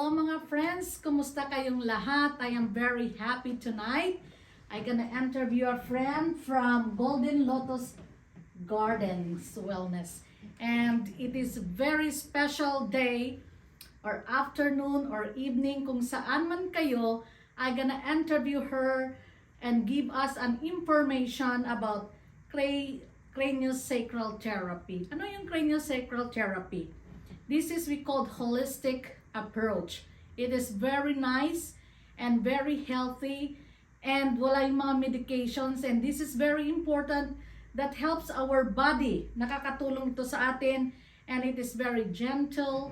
Hello mga friends, kumusta kayong lahat? I am very happy tonight. I'm gonna interview a friend from Golden Lotus Gardens Wellness. And it is a very special day or afternoon or evening kung saan man kayo. I'm gonna interview her and give us an information about craniosacral therapy. Ano yung craniosacral therapy? This is we called holistic approach. It is very nice and very healthy and wala yung mga medications, and this is very important that helps our body. Nakakatulong ito sa atin, and it is very gentle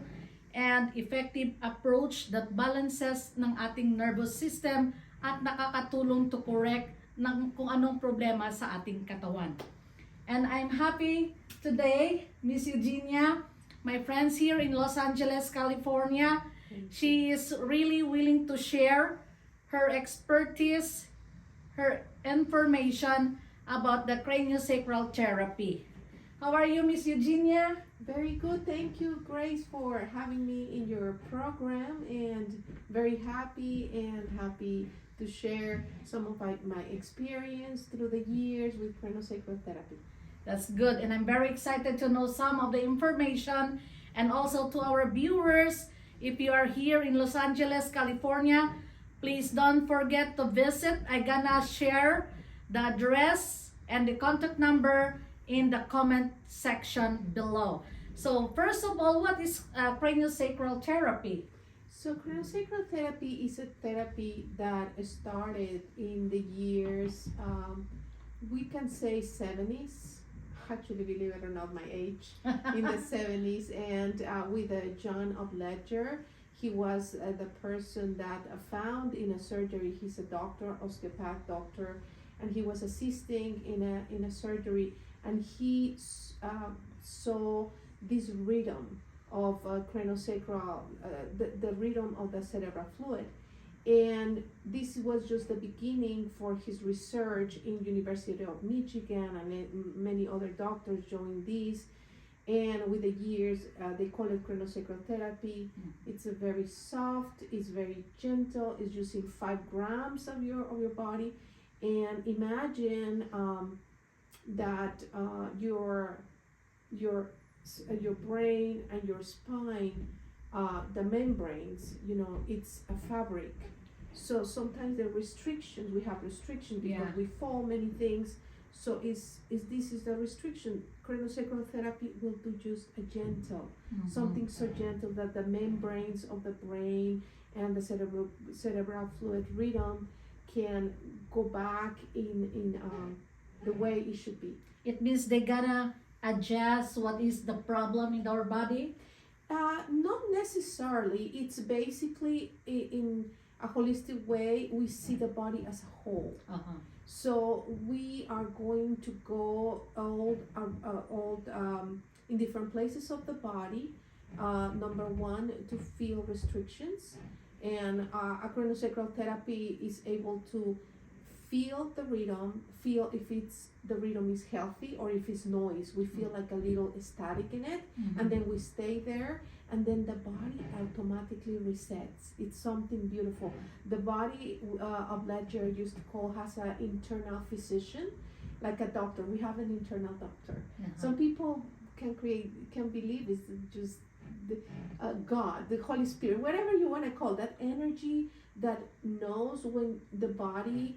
and effective approach that balances ng ating nervous system at nakakatulong to correct ng kung anong problema sa ating katawan. And I'm happy today, Ms.Eugenia, my friends here in Los Angeles, California. She is really willing to share her expertise, her information about the craniosacral therapy. How are you, Ms. Eugenia? Very good. Thank you, Grace, for having me in your program, and very happy to share some of my experience through the years with craniosacral therapy. That's good, and I'm very excited to know some of the information, and also to our viewers, if you are here in Los Angeles, California, please don't forget to visit. I'm gonna share the address and the contact number in the comment section below. So first of all, what is craniosacral therapy? So craniosacral therapy is a therapy that started in the years, we can say 70s. Actually, believe it or not, my age, in the 70s, and with John of Ledger. He was the person that found in a surgery. He's a doctor, osteopath doctor, and he was assisting in a surgery, and he saw this rhythm of craniosacral, the rhythm of the cerebral fluid. And this was just the beginning for his research in University of Michigan, and many other doctors joined this. And with the years, they call it craniosacral therapy. It's a very soft, it's very gentle, it's using 5 grams of your body. And imagine that your brain and your spine, the membranes, it's a fabric. So sometimes the restrictions, we have restrictions because we fall many things. So this is the restriction. Craniosacral therapy will do just a gentle, something so gentle that the membranes of the brain and the cerebral fluid rhythm can go back in the way it should be. It means they gotta adjust what is the problem in our body? Not necessarily. It's basically in a holistic way. We see the body as a whole. So we are going to go in different places of the body. Number one, to feel restrictions, and a craniosacral therapy is able to feel the rhythm, feel if the rhythm is healthy or if it's noise. We feel like a little static in it, and then we stay there, and then the body automatically resets. It's something beautiful. The body of Ledger used to call has an internal physician, like a doctor. We have an internal doctor. Some people can believe it's just God, the Holy Spirit, whatever you want to call that energy that knows when the body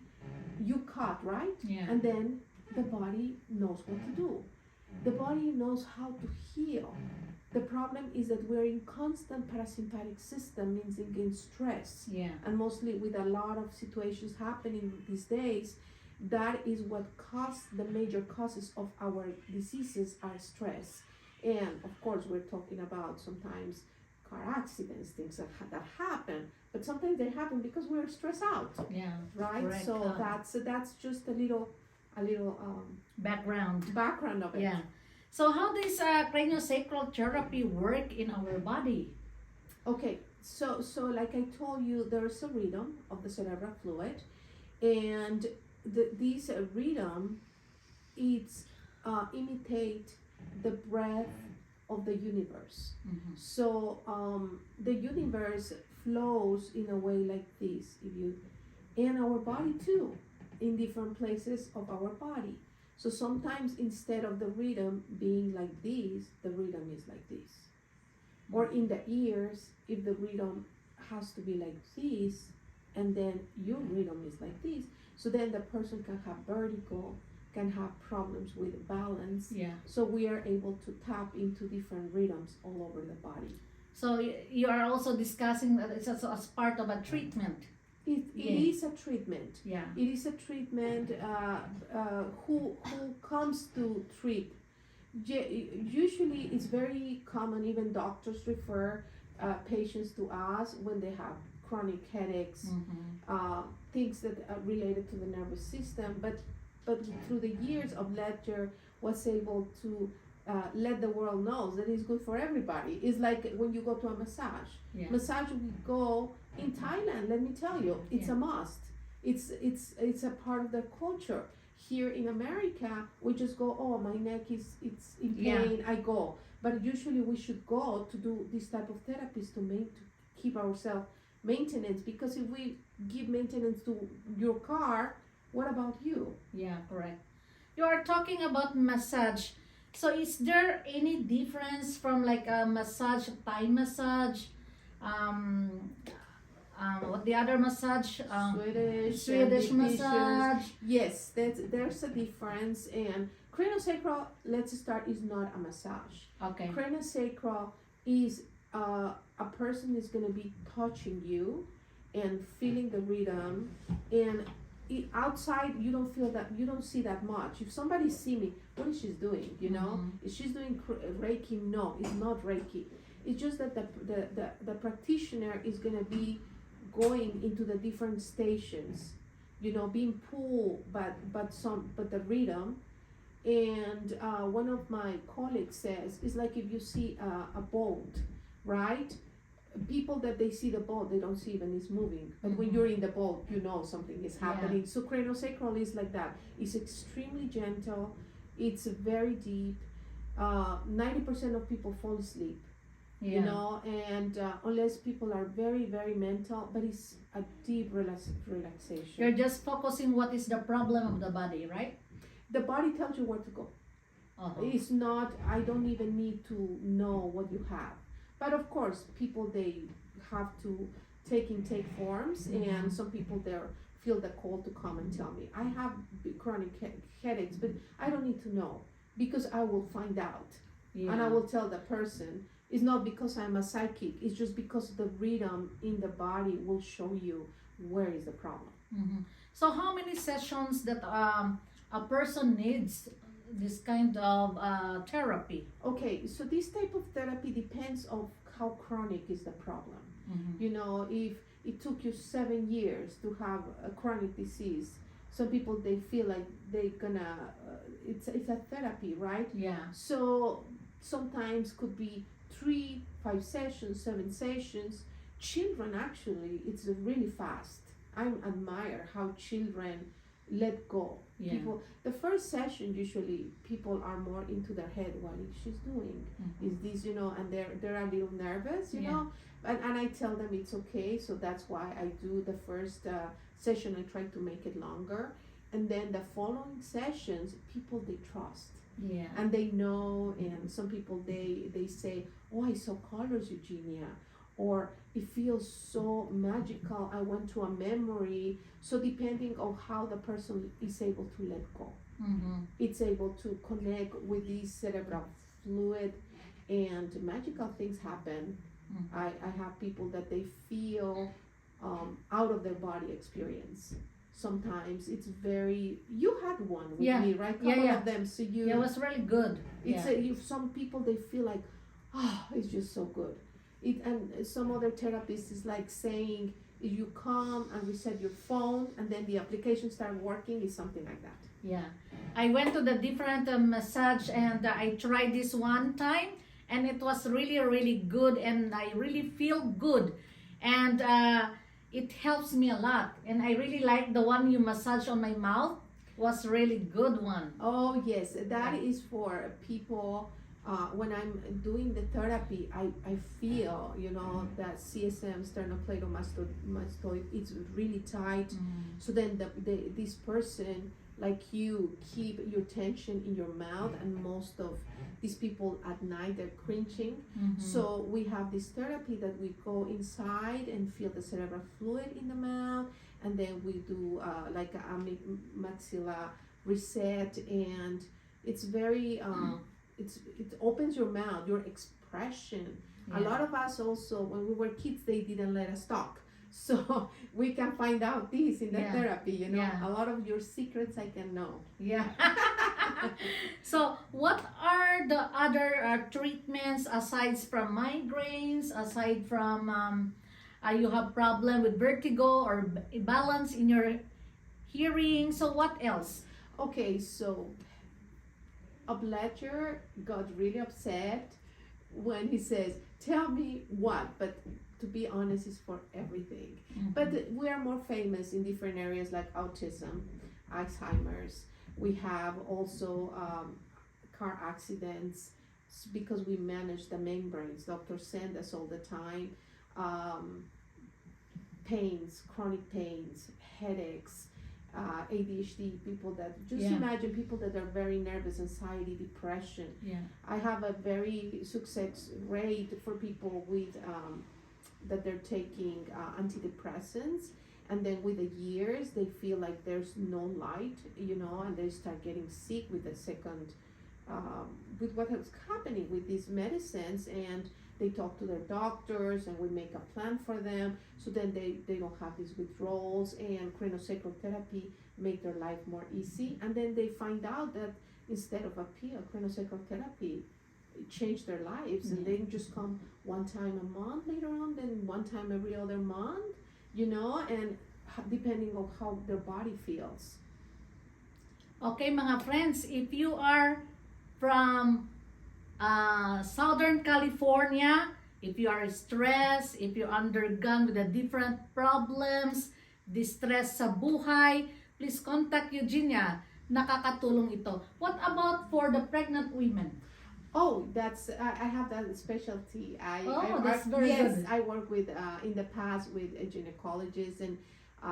you cut, right? And then the body knows what to do. The body knows how to heal. The problem is that we're in constant parasympathetic system, means in stress. And mostly with a lot of situations happening these days, that is what causes the major causes of our diseases are stress. And of course, we're talking about sometimes car accidents, things that happen, but sometimes they happen because we're stressed out. Right. Correct. So that's just a little background of it. So how does craniosacral therapy work in our body? Okay, so like I told you, there's a rhythm of the cerebral fluid, and this rhythm, it's imitate the breath of the universe. Mhm. So the universe flows in a way like this, if you, and our body too, in different places of our body. So sometimes instead of the rhythm being like this, the rhythm is like this. Or in the ears, if the rhythm has to be like this, and then your rhythm is like this, so then the person can have vertigo, can have problems with balance. Yeah. So we are able to tap into different rhythms all over the body. So you are also discussing that it's also as part of a treatment. It Yeah. is a treatment. Yeah. It is a treatment. Who comes to treat? Usually, it's very common. Even doctors refer patients to us when they have chronic headaches, things that are related to the nervous system. But through the years of Ledger was able to let the world know that it's good for everybody. It's like when you go to a massage. Yeah. Massage we go in Thailand. Let me tell you, it's Yeah. a must. It's a part of the culture. Here in America, we just go, oh, my neck is it's in pain, Yeah. I go. But usually we should go to do this type of therapies to keep ourselves maintenance, because if we give maintenance to your car, what about you? Yeah, correct. You are talking about massage. So is there any difference from like a massage, Thai massage, what the other massage, Swedish and massage? Yes, there's a difference. And craniosacral, let's start, is not a massage. Okay. Craniosacral is a person is going to be touching you and feeling the rhythm, and outside you don't feel that, you don't see that much. If somebody see me, what is she doing, you know? Is she's doing Reiki? No, it's not Reiki. It's just that the practitioner is going to be going into the different stations, you know, being pulled but the rhythm. And one of my colleagues says it's like if you see a boat, right? People that they see the boat, they don't see even it's moving. But when you're in the boat, you know something is happening. So craniosacral is like that. It's extremely gentle. It's very deep. 90% of people fall asleep. Yeah. You know, and unless people are very, very mental, but it's a deep relaxation. You're just focusing what is the problem of the body, right? The body tells you where to go. It's not, I don't even need to know what you have. But of course, people, they have to take forms, and some people there feel the call to come and tell me, I have chronic headaches, but I don't need to know, because I will find out. Yeah. And I will tell the person. It's not because I'm a psychic, it's just because the rhythm in the body will show you where is the problem. So how many sessions that a person needs this kind of therapy? Okay, so this type of therapy depends on how chronic is the problem. You know, if it took you 7 years to have a chronic disease, some people, they feel like they're gonna, it's a therapy, right? Yeah. So sometimes could be 3, 5 sessions, 7 sessions. Children, actually, it's really fast. I admire how children let go. Yeah. People, the first session, usually people are more into their head. What is she's doing? Is this, you know? And they're a little nervous, you know. And I tell them it's okay. So that's why I do the first session. I try to make it longer, and then the following sessions, people, they trust. Yeah. And they know, and some people, they say, oh, I saw colors, Eugenia, or it feels so magical, I went to a memory. So depending on how the person is able to let go, it's able to connect with this cerebral fluid, and magical things happen. I have people that they feel out of their body experience. Sometimes it's very, you had one with me, right? Couple of them. So you, it was really good. It's some people, they feel like, oh, it's just so good. And some other therapists is like saying, if you come and reset your phone and then the application start working, is something like that. Yeah, I went to the different massage, and I tried this one time, and it was really, really good, and I really feel good, and it helps me a lot. And I really like the one you massage on my mouth. Was really good one. Oh yes, that is for people when I'm doing the therapy, I feel, you know, that CSM, sternocleidomastoid, it's really tight. So then this person, like you, keep your tension in your mouth, and most of these people at night, they're cringing. So we have this therapy that we go inside and feel the cerebral fluid in the mouth, and then we do like a maxilla reset, and it's very it opens your mouth, your expression. A lot of us also, when we were kids, they didn't let us talk, so we can find out this in the therapy, you know. A lot of your secrets I can know. So what are the other treatments aside from migraines, aside from you have problem with vertigo or balance in your hearing? So what else? Okay, so Obledger got really upset when he says, tell me what, but to be honest, it's for everything. But we are more famous in different areas like autism, Alzheimer's. We have also car accidents, because we manage the membranes. Doctors send us all the time. Pains, chronic pains, headaches, ADHD, people that imagine people that are very nervous, anxiety, depression. I have a very success rate for people with that they're taking antidepressants, and then with the years they feel like there's no light, you know, and they start getting sick with the second with what is happening with these medicines, and they talk to their doctors, and we make a plan for them, so then they don't have these withdrawals, and craniosacral therapy make their life more easy. And then they find out that instead of a pill, craniosacral therapy changed their lives, and they just come one time a month later on, then one time every other month, you know, and depending on how their body feels. Okay, mga friends, if you are from Southern California, if you are stressed, if you're undergone with the different problems, distress sa buhay, please contact Eugenia. Nakakatulong ito. What about for the pregnant women? Oh, that's I have that specialty. That's very good. I work with in the past with a gynecologist, and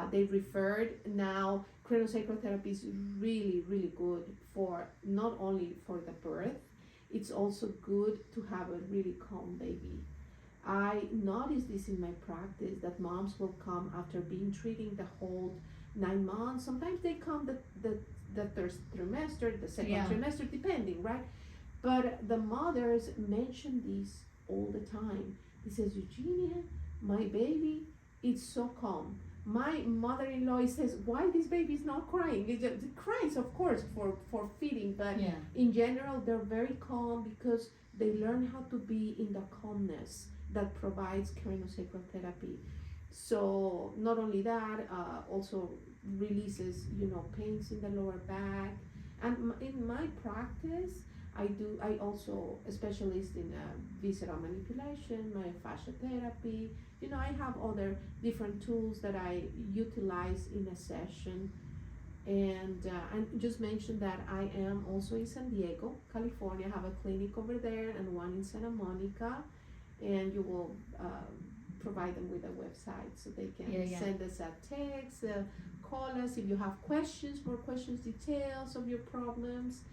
they referred. Now craniosacral therapy is really, really good for not only for the birth, it's also good to have a really calm baby. I noticed this in my practice, that moms will come after being treating the whole 9 months. Sometimes they come the third trimester, the second trimester, depending, right? But the mothers mention this all the time. He says, Eugenia, my baby, it's so calm. My mother-in-law says, why this baby is not crying? It cries, of course, for feeding, but in general, they're very calm because they learn how to be in the calmness that provides craniosacral therapy. So not only that, also releases, you know, pains in the lower back. And in my practice, I also a specialist in visceral manipulation, myofascial therapy. You know, I have other different tools that I utilize in a session. And just mention that I am also in San Diego, California. I have a clinic over there and one in Santa Monica. And you will provide them with a website so they can send us a text, call us if you have questions, more questions, details of your problems.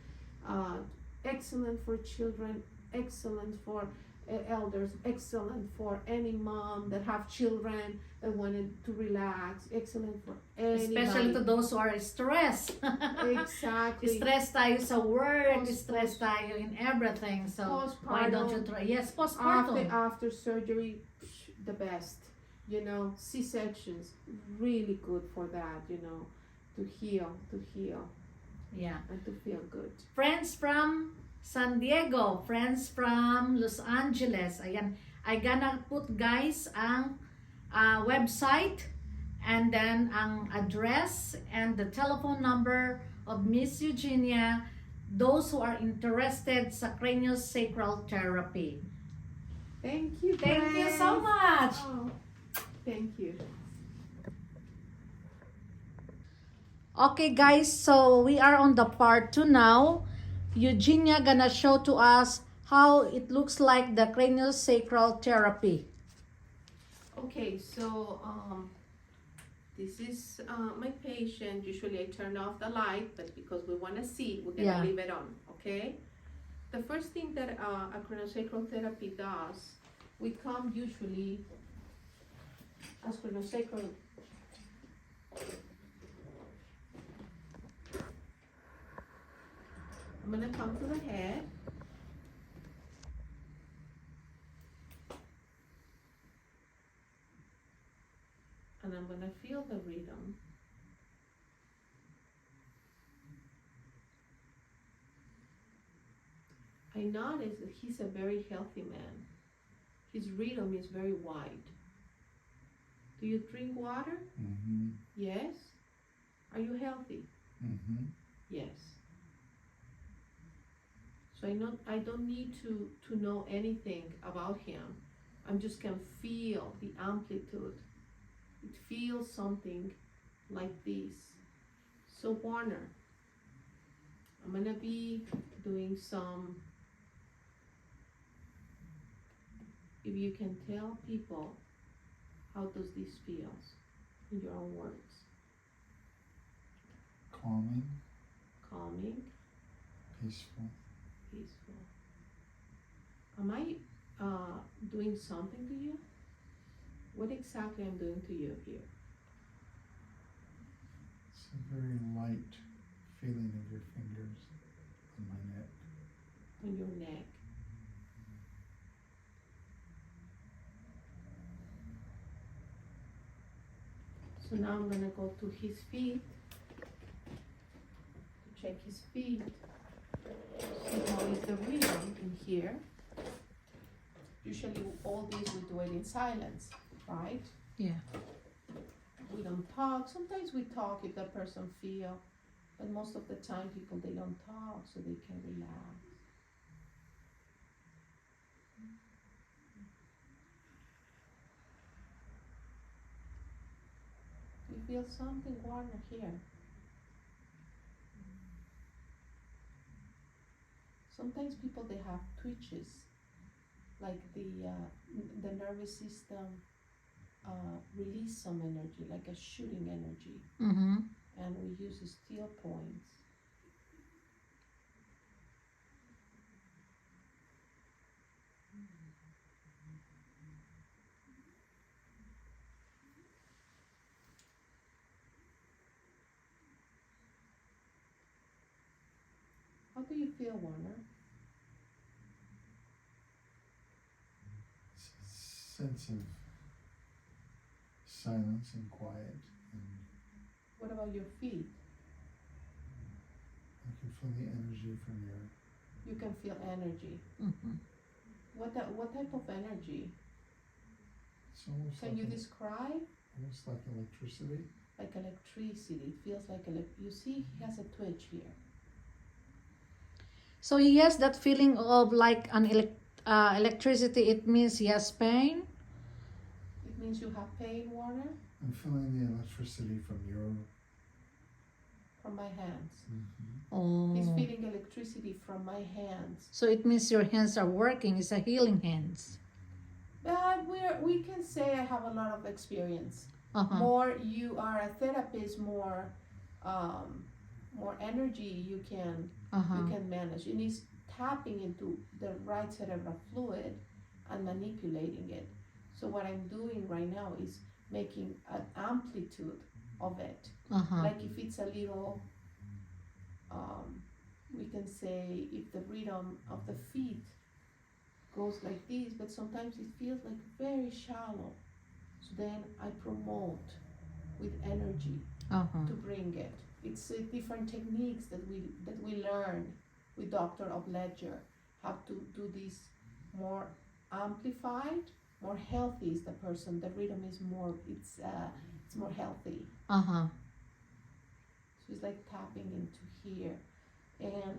Excellent for children, excellent for elders, excellent for any mom that have children that wanted to relax, excellent for anybody. Especially to those who are stressed. Exactly. Stress tayo sa work, stress tayo in everything. So why don't you try? Yes, postpartum. After surgery, the best. You know, C-sections, really good for that, you know, to heal. Yeah. And to feel good. Friends from San Diego, friends from Los Angeles. Ayan, I gonna put guys ang website and then ang address and the telephone number of Ms. Eugenia, those who are interested sa craniosacral therapy. Thank you, Thank you so much. Oh, thank you. Okay guys, so we are on the part 2 now. Eugenia gonna show to us how it looks like the craniosacral therapy. Okay, so this is my patient. Usually I turn off the light, but because we want to see, we're gonna Yeah. leave it on, okay? The first thing that a craniosacral therapy does, we come usually as craniosacral. I'm gonna come to the head. And I'm gonna feel the rhythm. I notice that he's a very healthy man. His rhythm is very wide. Do you drink water? Mm-hmm. Yes. Are you healthy? Mm-hmm. Yes. So I don't need to know anything about him. I just can feel the amplitude. It feels something like this. So Warner, I'm gonna be doing some, if you can tell people, how does this feels in your own words? Calming, Calming, peaceful. peaceful. Am I doing something to you? What exactly I'm doing to you here? It's a very light feeling of your fingers on my neck. On your neck. So now I'm gonna go to his feet, to check his feet, see how is the rhythm in here. Usually all these we do it in silence, right? Yeah. We don't talk. Sometimes we talk if the person feel, but most of the time people they don't talk so they can relax. You feel something, Warner, here. Sometimes people they have twitches, like the nervous system release some energy, like a shooting energy, Mm-hmm. and we use steel points. How do you feel, Warner? It's a sense of silence and quiet, and What about your feet? I can feel the energy from your. You can feel energy. Mm-hmm. What type of energy? It's almost Can like you describe? almost like electricity. Like electricity. It feels like you see he has a twitch here. So he has that feeling of like an electricity. It means he has pain. It means you have pain, Warner, I'm feeling the electricity from your. from my hands. Oh. He's feeling electricity from my hands. So it means your hands are working. It's a healing hands. But we can say I have a lot of experience. Uh-huh. More you are a therapist, more energy you can manage. And it's tapping into the right cerebral fluid and manipulating it. So what I'm doing right now is making an amplitude of it. Uh-huh. Like if it's a little, we can say if the rhythm of the feet goes like this, but sometimes it feels like very shallow. So then I promote with energy Uh-huh. to bring it. It's different techniques that we learn with Dr. Obledger, how to do this more amplified, more healthy is the person. The rhythm is more, it's more healthy. Uh-huh. So it's like tapping into here. And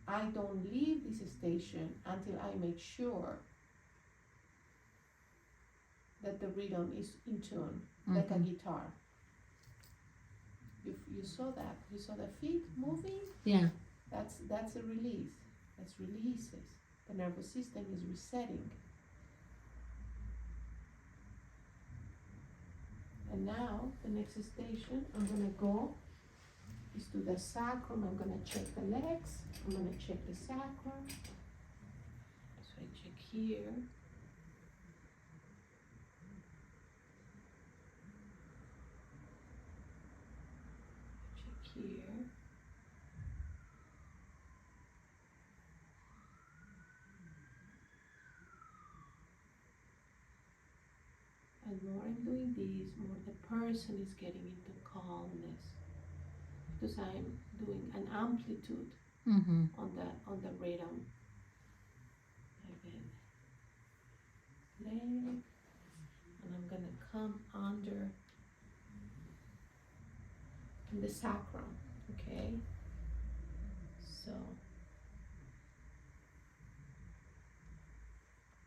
I don't leave this station until I make sure that the rhythm is in tune, like a guitar. You saw that. You saw the feet moving. Yeah. That's a release. That's releases. The nervous system is resetting. And now, the next station, I'm gonna go is to the sacrum. I'm gonna check the legs. I'm gonna check the sacrum. So I check here. Check here. And more I'm doing this, more the person is getting into calmness. Because I'm doing an amplitude Mm-hmm. on the rhythm. Again, leg, and I'm gonna come under in the sacrum. Okay. So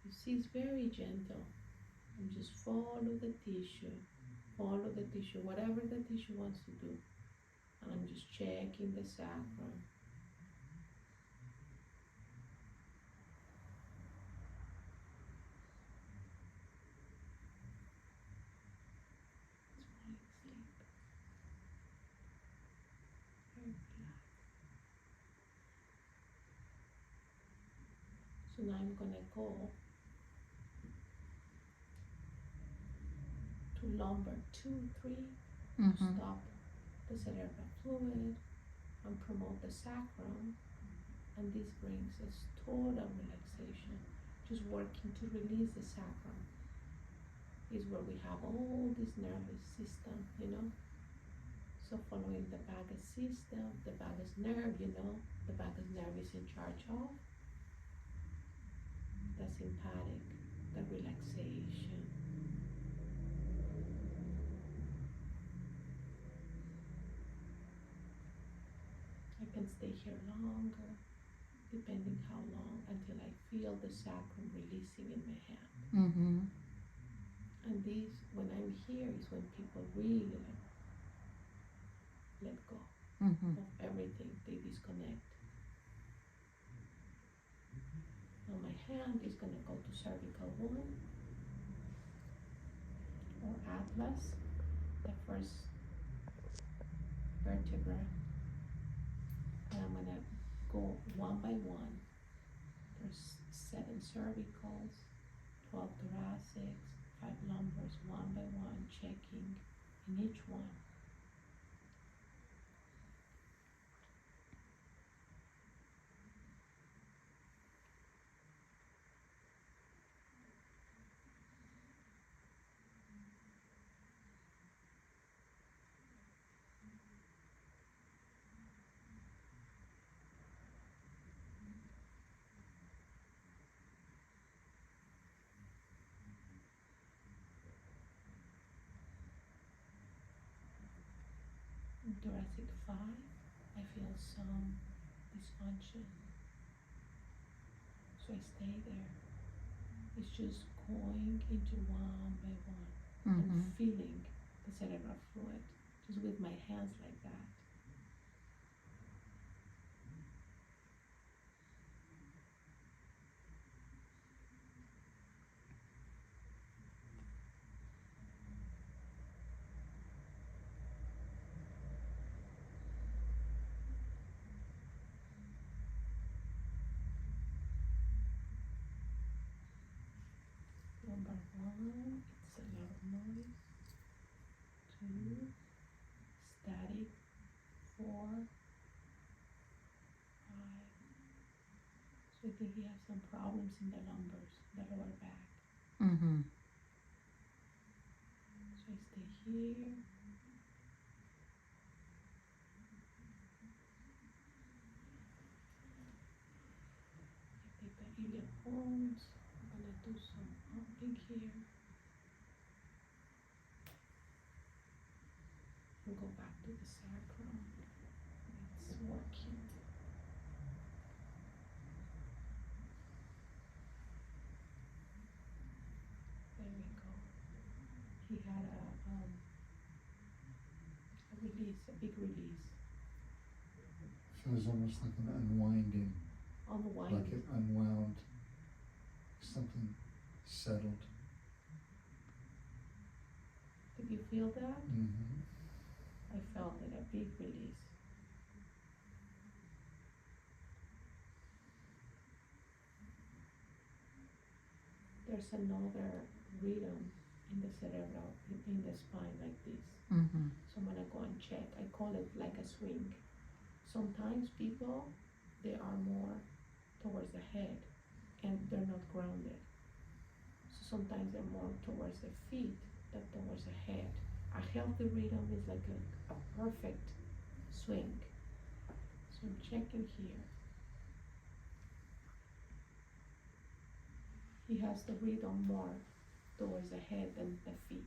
you see, it's very gentle. And just follow the tissue, whatever the tissue wants to do. And I'm just checking the sacrum. It's falling asleep. Very relaxed. So now I'm gonna go to lumbar 2, 3, Mm-hmm. stop the cerebral fluid and promote the sacrum. And this brings us total relaxation. Just working to release the sacrum is where we have all this nervous system, you know. So following the vagus system, the vagus nerve, you know, the vagus nerve is in charge of the sympathetic, the relaxation. I can stay here longer, depending how long, until I feel the sacrum releasing in my hand. Mm-hmm. And this, when I'm here, is when people really let go Mm-hmm. of everything. They disconnect. Now my hand is gonna go to cervical 1 or atlas, the first vertebra. And I'm gonna go one by one. There's 7 cervicals, 12 thoracics, 5 lumbars, one by one, checking in each one. In thoracic 5, I feel some dysfunction. So I stay there. It's just going into one by one Mm-hmm. and feeling the cerebral fluid just with my hands like that. Lumbar 1, it's a lot of noise. 2, static. 4, 5. So I think he has some problems in the lumbars, the lower back. Mm-hmm. So I stay here. I take the iliac bones. I'm gonna do some pumping here. And go back to the sacrum. It's working. There we go. He had a release, a big release. Feels almost like an unwinding. Unwind. like it unwound, something settled. Did you feel that? Mm-hmm. I felt it, a big release. There's another rhythm in the cerebral, in the spine like this. Mm-hmm. So I'm gonna go and check. I call it like a swing. Sometimes people, they are more towards the head and they're not grounded. So sometimes they're more towards the feet than towards the head. A healthy rhythm is like a perfect swing. So I'm checking here. He has the rhythm more towards the head than the feet.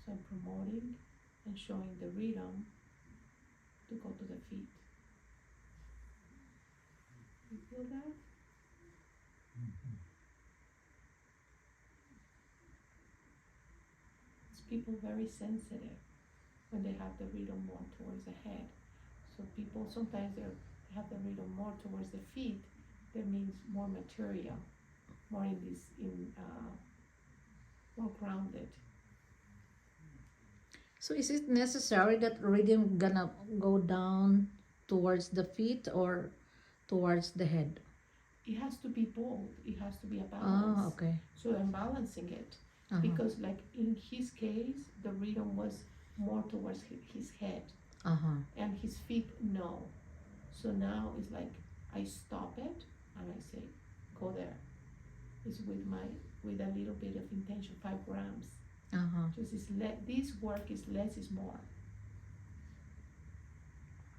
So I'm promoting and showing the rhythm to go to the feet. You feel that? Mm-hmm. It's people very sensitive when they have the rhythm more towards the head. So people sometimes they have the rhythm more towards the feet. That means more material, more in this more grounded. So is it necessary that rhythm gonna go down towards the feet or towards the head? It has to be both. It has to be a balance. Ah, okay. So I'm balancing it Uh-huh. because, like in his case, the rhythm was more towards his head, Uh-huh. and his feet no. So now it's like I stop it and I say, go there. It's with a little bit of intention, 5 grams. Uh-huh. Just this work is less is more.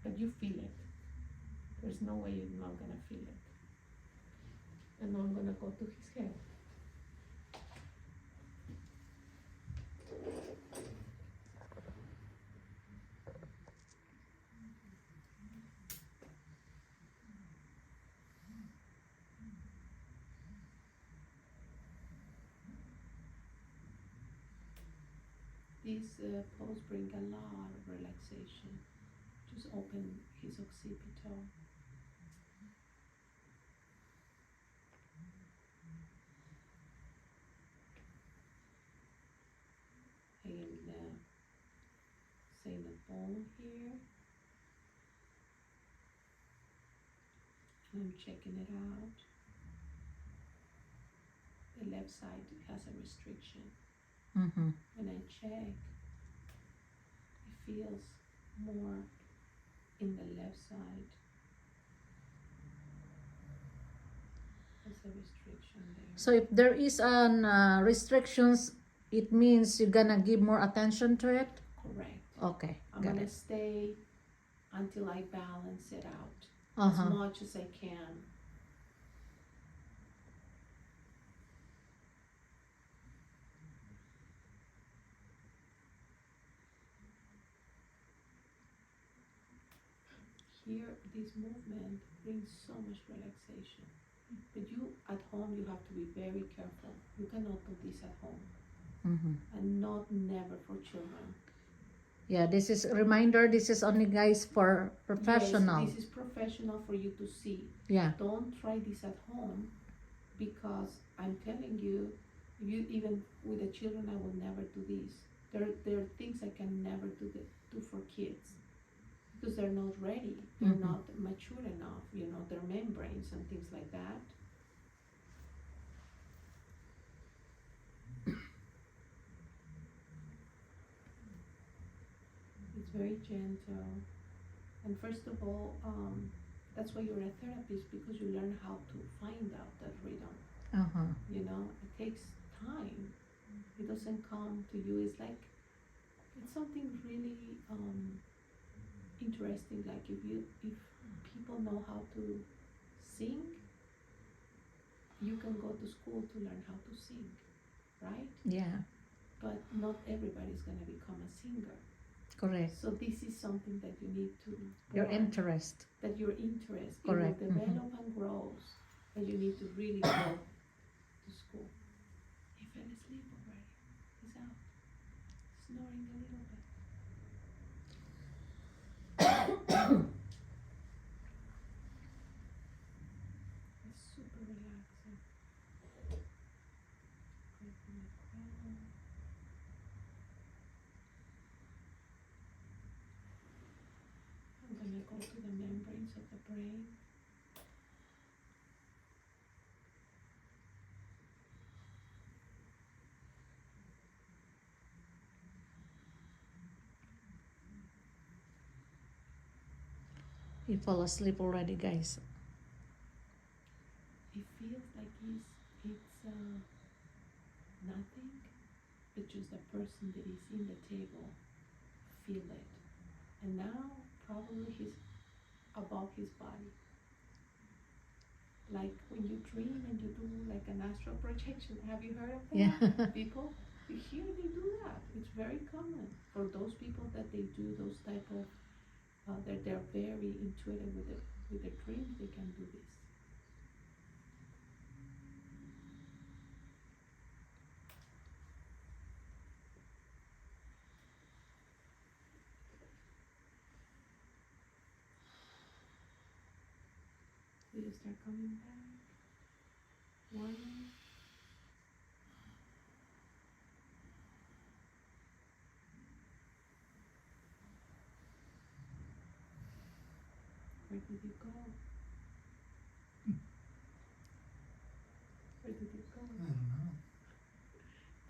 But you feel it. There's no way you're not gonna feel it. And now I'm gonna go to his head. These pose bring a lot of relaxation. Just open his occipital. I am saying a bone here. And I'm checking it out. The left side has a restriction. Mm-hmm. When I check, it feels more in the left side. There's a restriction there. So if there is an restrictions, it means you're gonna give more attention to it? Correct. Okay, I'm got gonna it. stay until I balance it out Uh-huh. as much as I can. Here, this movement brings so much relaxation. But you, at home, you have to be very careful. You cannot do this at home. Mm-hmm. And not never for children. Yeah, this is a reminder, this is only guys for professional. Yes, this is professional for you to see. Yeah. Don't try this at home because I'm telling you, even with the children, I will never do this. There are things I can never do for kids because they're not ready. They're Mhm. not mature enough. Their membranes and things like that. It's very gentle. And first of all, that's why you're a therapist, because you learn how to find out that rhythm. Uh-huh. It takes time. It doesn't come to you. It's something really interesting. Like if people know how to sing, you can go to school to learn how to sing, right? Yeah, But not everybody's gonna become a singer. correct. So this is something that you need to Your born, interest. that your interest Correct. it will develop and grows, and you need to really go to school. He fell asleep already. He's out, snoring a little bit. super relaxing. Go from the crown. I'm gonna go to the membranes of the brain. He fall asleep already, guys. It feels like it's nothing, but just the person that is in the table feel it. And now probably he's above his body. Like when you dream and you do like an astral projection. Have you heard of that? Yeah. People, here they do that. It's very common for those people that they do those type of, that they're very intuitive with their dreams, they can do this. Will you start coming back? One. Where did you go? Where did you go? I don't know.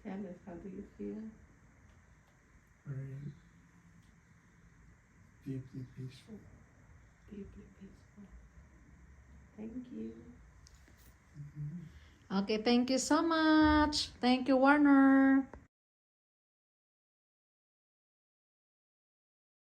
Tell us, how do you feel? Very deeply peaceful. Deeply peaceful. Thank you. Mhm. Okay, thank you so much. Thank you, Warner.